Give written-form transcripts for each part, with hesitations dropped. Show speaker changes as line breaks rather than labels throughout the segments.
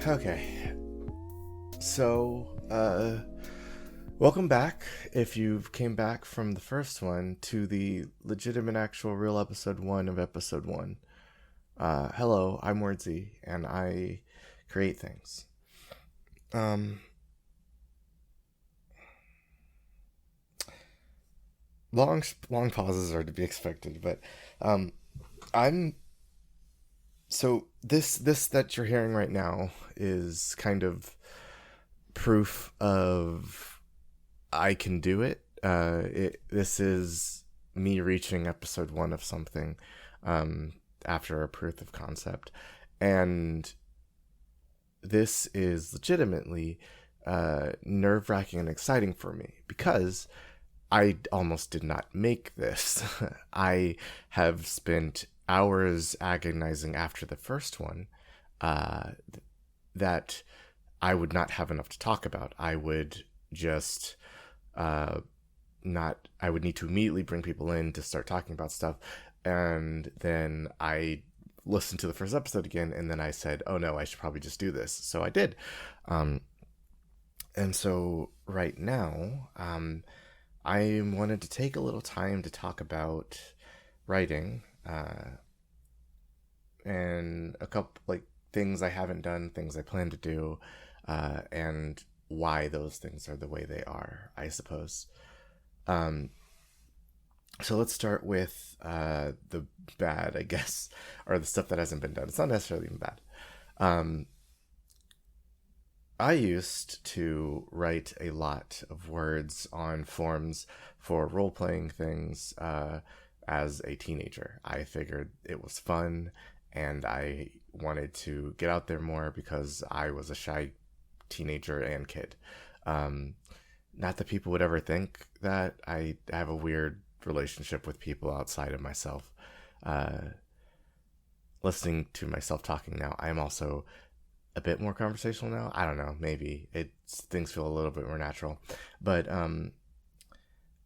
Okay, so, welcome back, if you've came back from the first one, to the legitimate, actual, real episode 1 of episode 1. Hello, I'm Wordsy, and I create things. Um, long pauses are to be expected, but, um, I'm so this that you're hearing right now is kind of proof of I can do it. This is me reaching episode 1 of something, after a proof of concept, and this is legitimately nerve wracking and exciting for me because I almost did not make this. I have spent hours agonizing after the first one, uh, that I would not have enough to talk about. I would just uh, not. I would need to immediately bring people in to start talking about stuff, and then I listened to the first episode again, and then I said, "Oh no, I should probably just do this." So I did, um, and so right now, I wanted to take a little time to talk about writing, and a couple like things I haven't done, things I plan to do, and why those things are the way they are, I suppose. Um, so let's start with the bad, I guess, or the stuff that hasn't been done. It's not necessarily even bad. Um, I used to write a lot of words on forums for role playing things as a teenager. I figured it was fun and I wanted to get out there more because I was a shy teenager and kid. Um, Not that people would ever think that. I have a weird relationship with people outside of myself. Uh, Listening to myself talking now, I am also a bit more conversational now. I don't know, maybe things feel a little bit more natural, but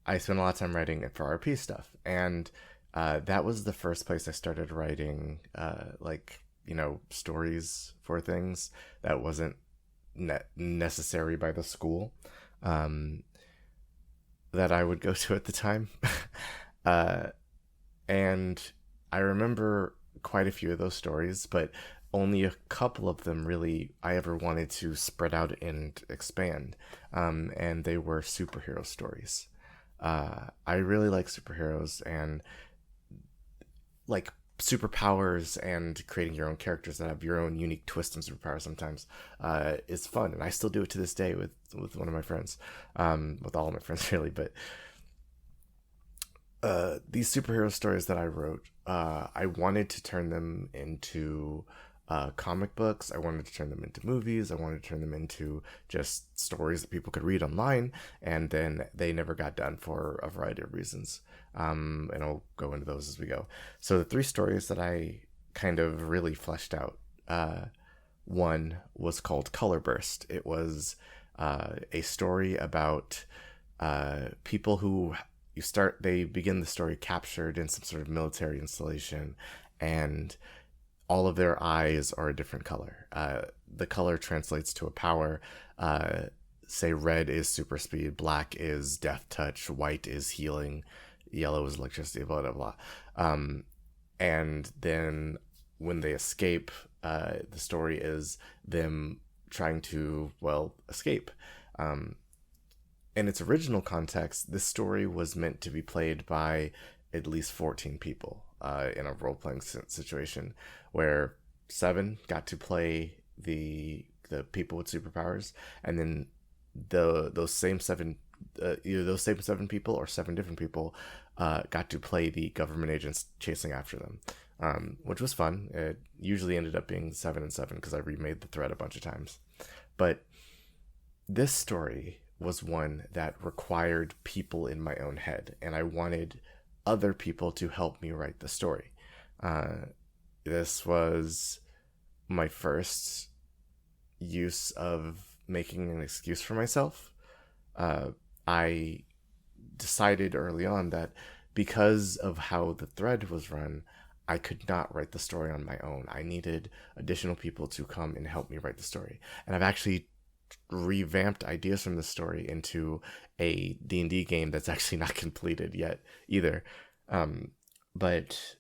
I spent a lot of time writing it for RP stuff, and that was the first place I started writing, stories for things that wasn't necessary by the school um, that I would go to at the time. uh, and I remember quite a few of those stories, but only a couple of them really I ever wanted to spread out and expand. And they were superhero stories. I really like superheroes and like superpowers, and creating your own characters that have your own unique twist and superpowers sometimes is fun, and I still do it to this day with one of my friends, with all of my friends really. But these superhero stories that I wrote, I wanted to turn them into comic books. I wanted to turn them into movies. I wanted to turn them into just stories that people could read online, and then they never got done for a variety of reasons. And I'll go into those as we go. So the 3 stories that I kind of really fleshed out. One was called Color Burst. It was a story about people who they begin the story captured in some sort of military installation, and all of their eyes are a different color. The color translates to a power. Say red is super speed, black is death touch, white is healing, yellow is electricity, blah, blah, blah. And then when they escape, the story is them trying to, well, escape. In its original context, this story was meant to be played by at least 14 people in a role playing situation, where 7 got to play the people with superpowers, and then those same 7 either those same 7 people or 7 different people got to play the government agents chasing after them, which was fun. It usually ended up being 7 and 7 because I remade the thread a bunch of times. But this story was one that required people in my own head, and I wanted other people to help me write the story. This was my first use of making an excuse for myself. I decided early on that because of how the thread was run, I could not write the story on my own. I needed additional people to come and help me write the story. And I've actually revamped ideas from the story into a D&D game that's actually not completed yet either. But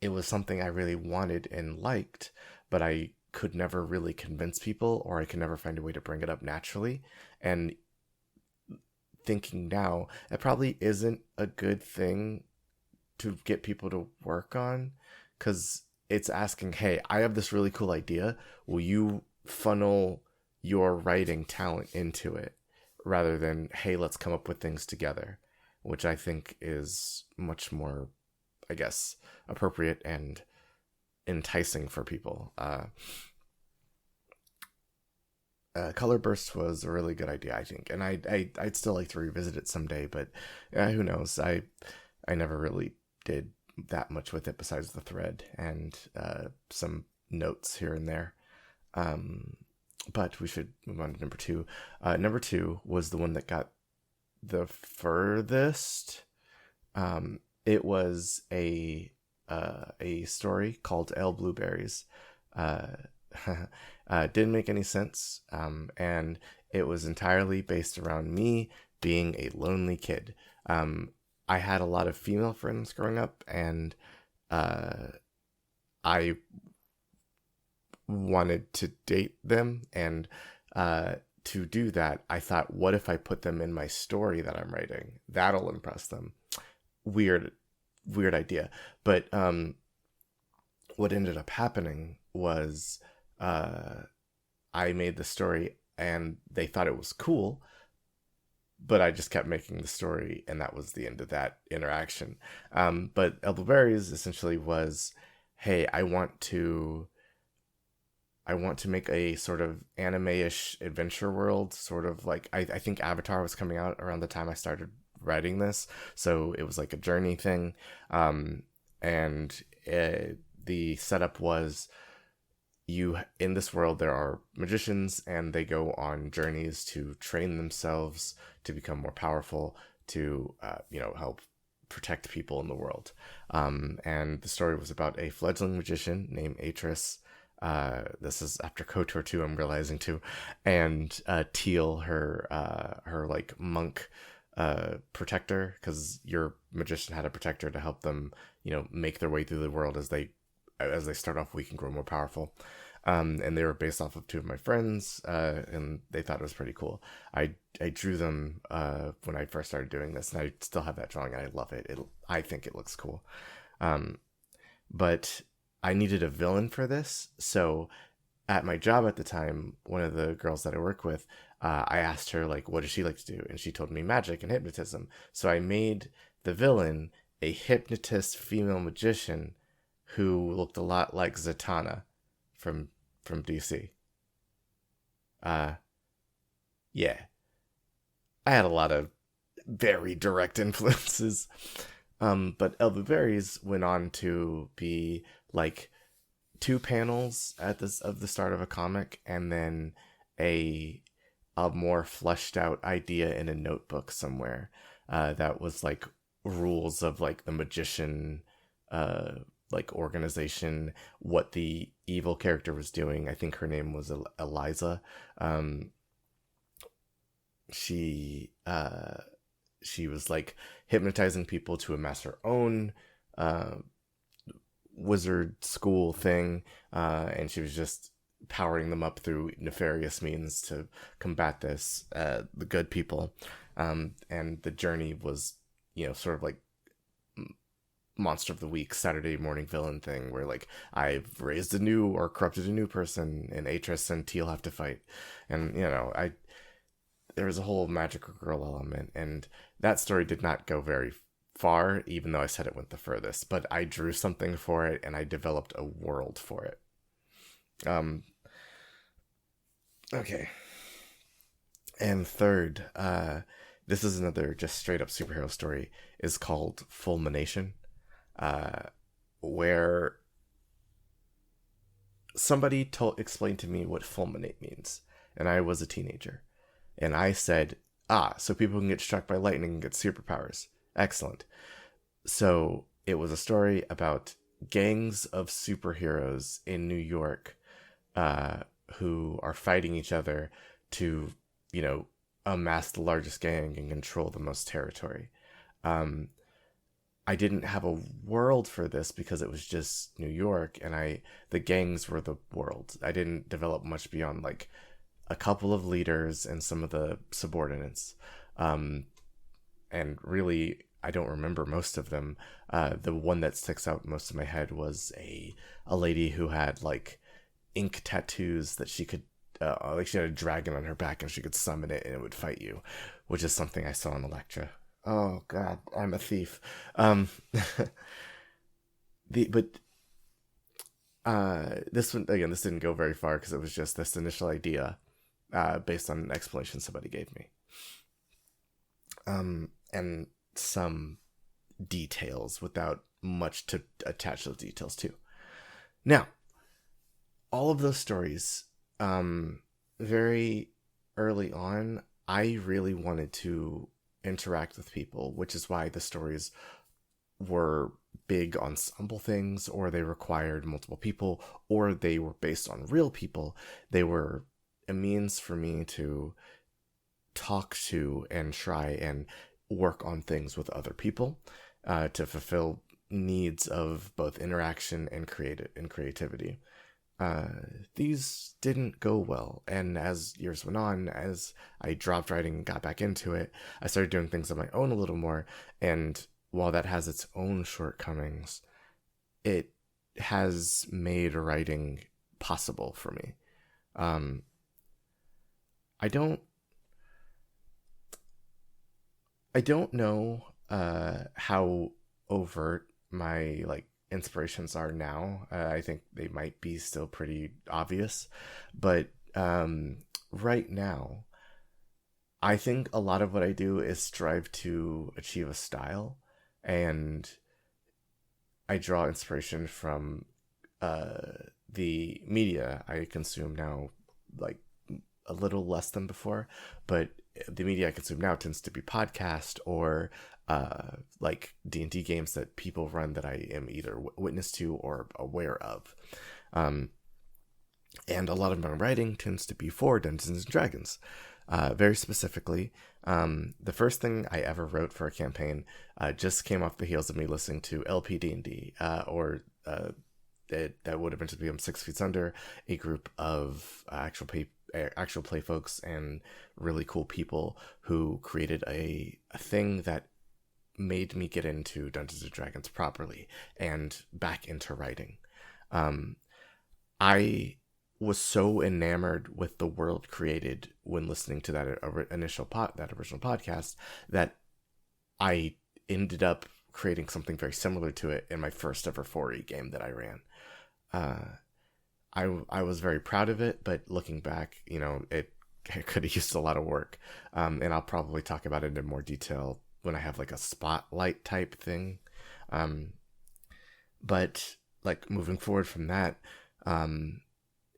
it was something I really wanted and liked, but I could never really convince people, or I could never find a way to bring it up naturally. And thinking now, it probably isn't a good thing to get people to work on, because it's asking, hey, I have this really cool idea. Will you funnel your writing talent into it, rather than, hey, let's come up with things together, which I think is much more, I guess, appropriate and enticing for people. Color Burst was a really good idea, I think, and I'd still like to revisit it someday. But who knows? I never really did that much with it besides the thread and some notes here and there. But we should move on to number two. Number two was the one that got the furthest. It was a story called Ale Blueberries. Didn't make any sense, and it was entirely based around me being a lonely kid. I had a lot of female friends growing up, and I wanted to date them, and to do that, I thought, what if I put them in my story that I'm writing? That'll impress them. Weird idea. But what ended up happening was I made the story and they thought it was cool, but I just kept making the story, and that was the end of that interaction. But Elderberries essentially was, hey, I want to make a sort of anime-ish adventure world, sort of like, I think Avatar was coming out around the time I started writing this, so it was like a journey thing. And the setup was, in this world there are magicians, and they go on journeys to train themselves to become more powerful, to help protect people in the world. And the story was about a fledgling magician named Atris. This is after KOTOR 2, I'm realizing too, and Teal, her like monk protector, because your magician had a protector to help them make their way through the world as they start off weak and grow more powerful. And they were based off of two of my friends, and they thought it was pretty cool. I drew them when I first started doing this, and I still have that drawing, and I love it. I think it looks cool. But I needed a villain for this, so at my job at the time, one of the girls that I work with, I asked her, like, what does she like to do? And she told me magic and hypnotism. So I made the villain a hypnotist female magician who looked a lot like Zatanna from DC. Yeah. I had a lot of very direct influences. But Elderberries went on to be like 2 panels of the start of a comic, and then a more fleshed out idea in a notebook somewhere that was like rules of like the magician like organization, what the evil character was doing. I think her name was Eliza. She was like hypnotizing people to amass her own wizard school thing, and she was just powering them up through nefarious means to combat the good people. And the journey was, sort of like Monster of the Week, Saturday morning villain thing, where like I've raised a new or corrupted a new person, and Atris and Teal have to fight. And there was a whole magical girl element, and that story did not go very far, even though I said it went the furthest. But I drew something for it, and I developed a world for it. Okay. And third, this is another just straight up superhero story, is called Fulmination, where somebody explained to me what fulminate means, and I was a teenager. And I said, so people can get struck by lightning and get superpowers. Excellent. So it was a story about gangs of superheroes in New York, uh, who are fighting each other to, you know, amass the largest gang and control the most territory. Um, I didn't have a world for this because it was just New York, and the gangs were the world. I didn't develop much beyond like a couple of leaders and some of the subordinates. Um, and really, I don't remember most of them. The one that sticks out most in my head was a lady who had like ink tattoos that she could, like she had a dragon on her back and she could summon it and it would fight you, which is something I saw in Electra. Oh God, I'm a thief. Um, but this one again, this didn't go very far because it was just this initial idea, based on an explanation somebody gave me. And some details without much to attach those details to. Now, all of those stories, very early on, I really wanted to interact with people, which is why the stories were big ensemble things, or they required multiple people, or they were based on real people. They were a means for me to talk to and try and work on things with other people, to fulfill needs of both interaction and creativity. These didn't go well, and as years went on, as I dropped writing and got back into it, I started doing things on my own a little more, and while that has its own shortcomings, it has made writing possible for me. Um, I don't I don't know how overt my like inspirations are now. I think they might be still pretty obvious, but right now, I think a lot of what I do is strive to achieve a style, and I draw inspiration from the media I consume now, like a little less than before, but the media I consume now tends to be podcast or like D&D games that people run that I am either witness to or aware of. Um, and a lot of my writing tends to be for Dungeons and Dragons. Very specifically, the first thing I ever wrote for a campaign just came off the heels of me listening to LPD&D, that would eventually become 6 Feet Under, a group of actual play folks and really cool people who created a thing that made me get into Dungeons and Dragons properly and back into writing. I was so enamored with the world created when listening to that original podcast that I ended up creating something very similar to it in my first ever 4E game that I ran. I was very proud of it, but looking back, it could have used a lot of work. And I'll probably talk about it in more detail when I have like a spotlight type thing. But like moving forward from that,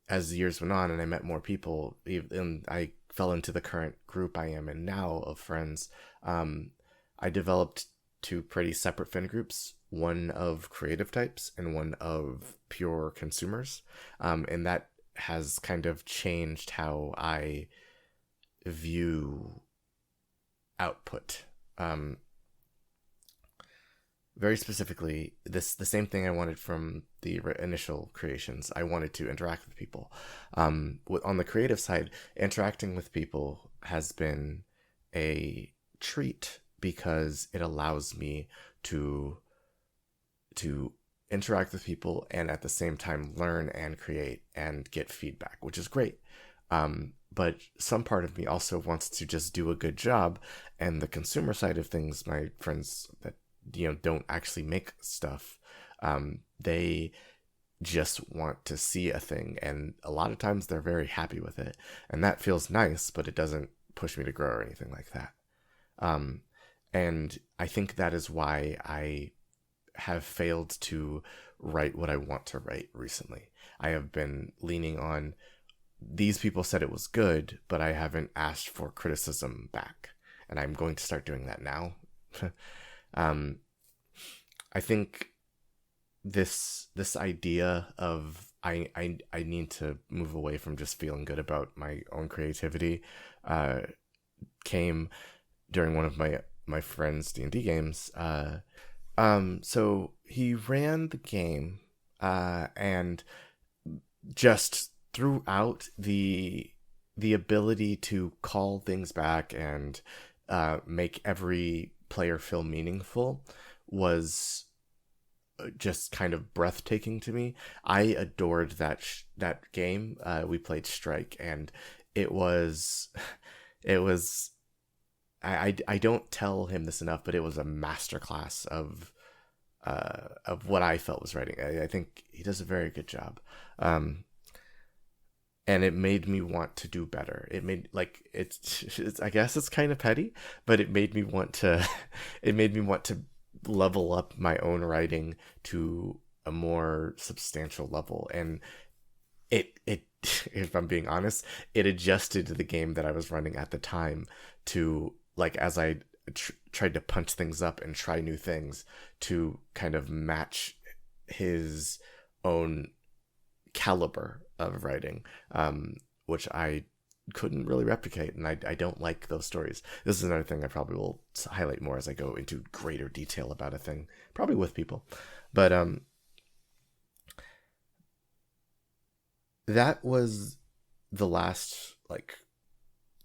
as the years went on and I met more people, and I fell into the current group I am in now of friends, I developed two pretty separate friend groups, one of creative types and one of pure consumers. And that has kind of changed how I view output. Very specifically, the same thing I wanted from the initial creations. I wanted to interact with people. On the creative side, interacting with people has been a treat because it allows me to interact with people and at the same time learn and create and get feedback, which is great. But some part of me also wants to just do a good job, and the consumer side of things, my friends that don't actually make stuff, they just want to see a thing, and a lot of times they're very happy with it, and that feels nice, but it doesn't push me to grow or anything like that. And I think that is why I have failed to write what I want to write recently. I have been leaning on, these people said it was good, but I haven't asked for criticism back, and I'm going to start doing that now. I think this idea of I need to move away from just feeling good about my own creativity uh, came during one of my friend's D&D games. So he ran the game, and just throughout the ability to call things back and make every player feel meaningful was just kind of breathtaking to me. I adored that game. We played Strike, and it was it was I don't tell him this enough, but it was a masterclass of what I felt was writing. I think he does a very good job. And it made me want to do better. It made like it's I guess it's kind of petty, but it made me want to it made me want to level up my own writing to a more substantial level. And it if I'm being honest, it adjusted the game that I was running at the time to, like, as I tried to punch things up and try new things to kind of match his own caliber of writing, which I couldn't really replicate, and I don't like those stories. This is another thing I probably will highlight more as I go into greater detail about a thing, probably with people. But that was the last, like,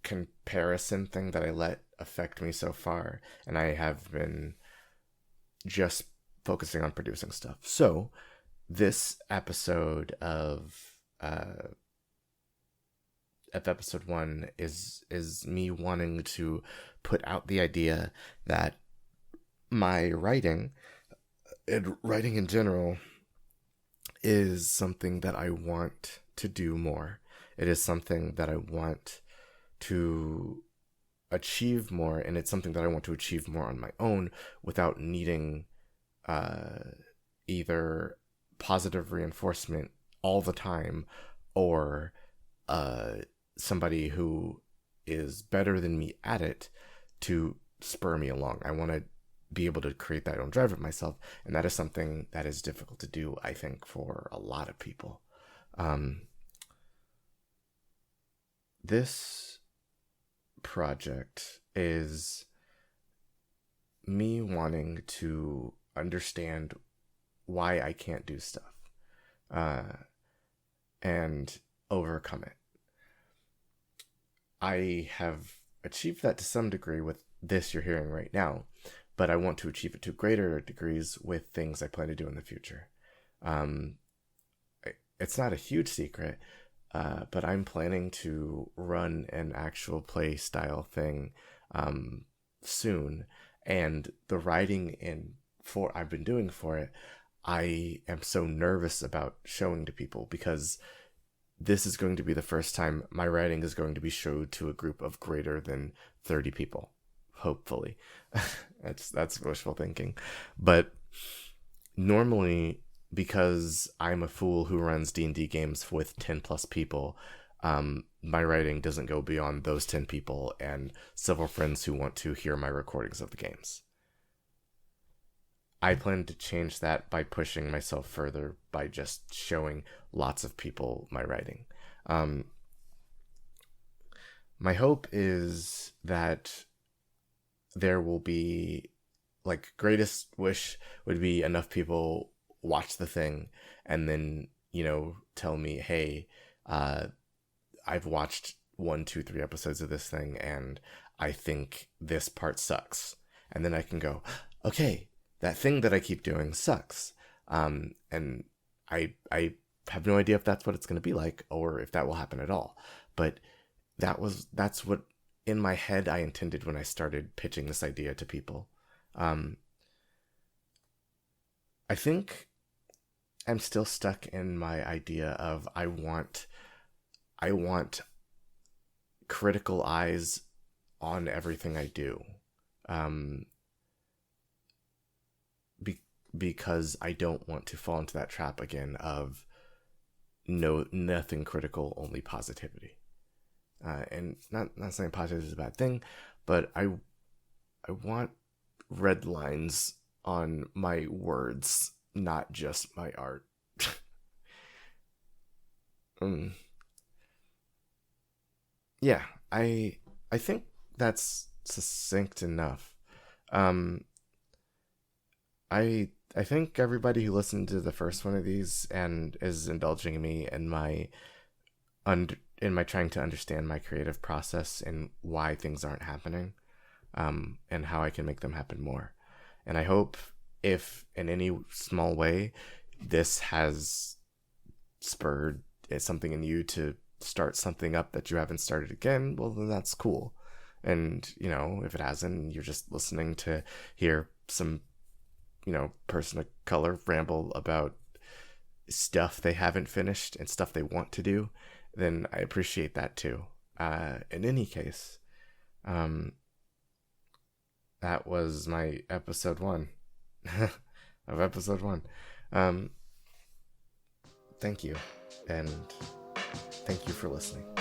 comparison thing that I let affect me so far, and I have been just focusing on producing stuff. So this episode of episode 1 is me wanting to put out the idea that my writing and writing in general is something that I want to do more. It is something that I want to achieve more, and it's something that I want to achieve more on my own without needing either positive reinforcement all the time or somebody who is better than me at it to spur me along. I want to be able to create that own drive of myself, and that is something that is difficult to do, I think, for a lot of people. This project is me wanting to understand why I can't do stuff, and overcome it. I have achieved that to some degree with this you're hearing right now, but I want to achieve it to greater degrees with things I plan to do in the future. It's not a huge secret, but I'm planning to run an actual play style thing soon, and the writing I've been doing for it, I am so nervous about showing to people, because this is going to be the first time my writing is going to be showed to a group of greater than 30 people, hopefully. that's wishful thinking, but normally, because I'm a fool who runs D&D games with 10 plus people, my writing doesn't go beyond those 10 people and several friends who want to hear my recordings of the games. I plan to change that by pushing myself further, by just showing lots of people my writing. My hope is that there will be, like, greatest wish would be enough people watch the thing and then, tell me, hey, I've watched 1, 2, 3 episodes of this thing, and I think this part sucks. And then I can go, okay, that thing that I keep doing sucks. And I have no idea if that's what it's going to be like, or if that will happen at all. But that's what in my head I intended when I started pitching this idea to people. I think I'm still stuck in my idea of I want critical eyes on everything I do. Because I don't want to fall into that trap again of nothing critical, only positivity. And not saying positivity is a bad thing, but I want red lines on my words not just my art. mm. Yeah, I think that's succinct enough. Um, I think everybody who listened to the first one of these and is indulging me in my in my trying to understand my creative process and why things aren't happening, and how I can make them happen more. And I hope, if in any small way this has spurred something in you to start something up that you haven't started again, well, then that's cool. And, if it hasn't, you're just listening to hear some, person of color ramble about stuff they haven't finished and stuff they want to do, then I appreciate that too. In any case, that was my episode 1 of episode 1. Thank you, and thank you for listening.